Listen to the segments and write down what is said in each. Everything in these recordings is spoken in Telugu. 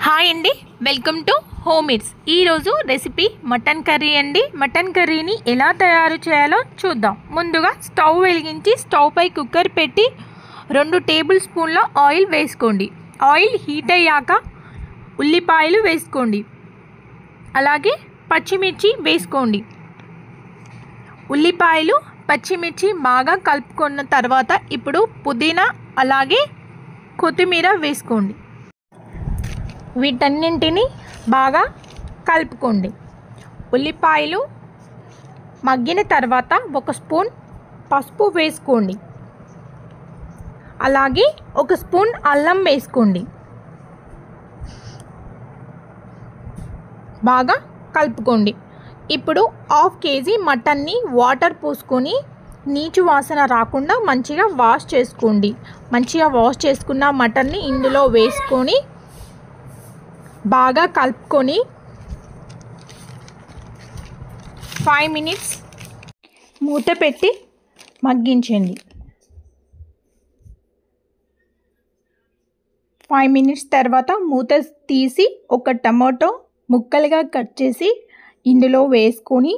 హాయ్ అండి, వెల్కమ్ టు హోమ్ ఇట్స్. ఈరోజు రెసిపీ మటన్ కర్రీ అండి. మటన్ కర్రీని ఎలా తయారు చేయాలో చూద్దాం. ముందుగా స్టవ్ వెలిగించి స్టవ్ పై కుక్కర్ పెట్టి 2 టేబుల్ స్పూన్ల ఆయిల్ వేసుకోండి. ఆయిల్ హీట్ అయ్యాక ఉల్లిపాయలు వేసుకోండి, అలాగే పచ్చిమిర్చి వేసుకోండి. ఉల్లిపాయలు పచ్చిమిర్చి బాగా కలుపుకున్న తర్వాత ఇప్పుడు పుదీనా అలాగే కొత్తిమీర వేసుకోండి. వీటన్నింటినీ బాగా కలుపుకోండి. ఉల్లిపాయలు మగ్గిన తర్వాత 1 స్పూన్ పసుపు వేసుకోండి, అలాగే 1 స్పూన్ అల్లం వేసుకోండి. బాగా కలుపుకోండి. ఇప్పుడు 1/2 కేజీ మటన్ని వాటర్ పోసుకొని నీచు వాసన రాకుండా మంచిగా వాష్ చేసుకోండి. మంచిగా వాష్ చేసుకున్న మటన్ని ఇందులో వేసుకొని బాగా కలుపుకొని 5 మినిట్స్ మూత పెట్టి మగ్గించండి. 5 మినిట్స్ తర్వాత మూత తీసి 1 టమాటో ముక్కలుగా కట్ చేసి ఇందులో వేసుకొని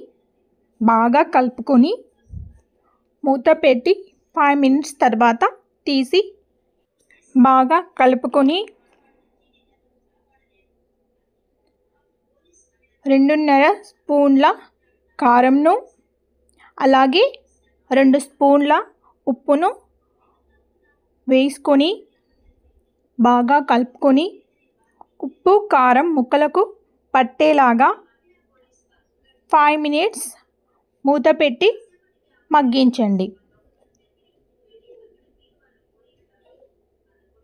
బాగా కలుపుకొని మూత పెట్టి 5 మినిట్స్ తర్వాత తీసి బాగా కలుపుకొని 2.5 స్పూన్ల కారంను అలాగే 2 స్పూన్ల ఉప్పును వేసుకొని బాగా కలుపుకొని ఉప్పు కారం ముక్కలకు పట్టేలాగా 5 మినిట్స్ మూత పెట్టి మగ్గించండి.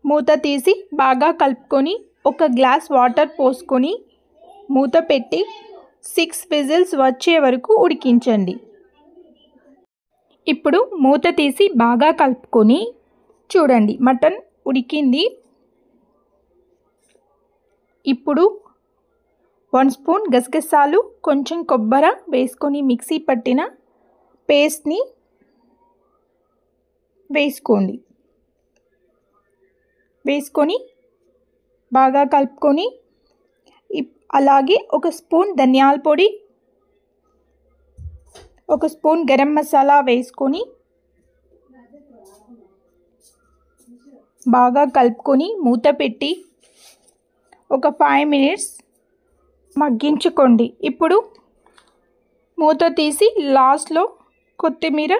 మూత తీసి బాగా కలుపుకొని 1 గ్లాస్ వాటర్ పోసుకొని మూత పెట్టి 6 విజిల్స్ వచ్చే వరకు ఉడికించండి. ఇప్పుడు మూత తీసి బాగా కలుపుకొని చూడండి, మటన్ ఉడికింది. ఇప్పుడు 1 స్పూన్ గసగసాలు కొంచెం కొబ్బరి వేసుకొని మిక్సీ పట్టిన పేస్ట్ని వేసుకోండి. వేసుకొని బాగా కలుపుకొని అలాగే 1 స్పూన్ ధనియాల పొడి 1 స్పూన్ గరం మసాలా వేసుకొని బాగా కలుపుకొని మూత పెట్టి 5 మినిట్స్ మగ్గించుకోండి. ఇప్పుడు మూత తీసి లాస్ట్లో కొత్తిమీర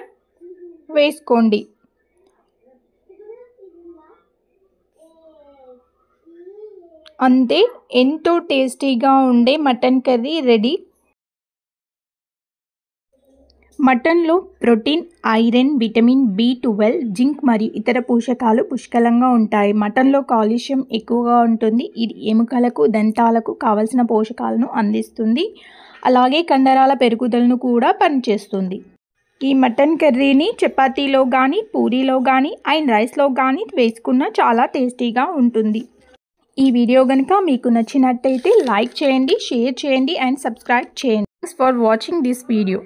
వేసుకోండి. అంతే, ఎంతో టేస్టీగా ఉండే మటన్ కర్రీ రెడీ. మటన్లో protein, iron, vitamin B12, zinc మరియు ఇతర పోషకాలు పుష్కలంగా ఉంటాయి. మటన్లో కాల్షియం ఎక్కువగా ఉంటుంది. ఇది ఎముకలకు, దంతాలకు కావలసిన పోషకాలను అందిస్తుంది. అలాగే కండరాల పెరుగుదలను కూడా పనిచేస్తుంది. ఈ మటన్ కర్రీని చపాతీలో కానీ, పూరీలో కానీ అండ్ రైస్లో కానీ వేసుకున్న చాలా టేస్టీగా ఉంటుంది. ఈ వీడియో కనుక మీకు నచ్చినట్టయితే లైక్ చేయండి, షేర్ చేయండి అండ్ సబ్స్క్రైబ్ చేయండి. Thanks for watching this video.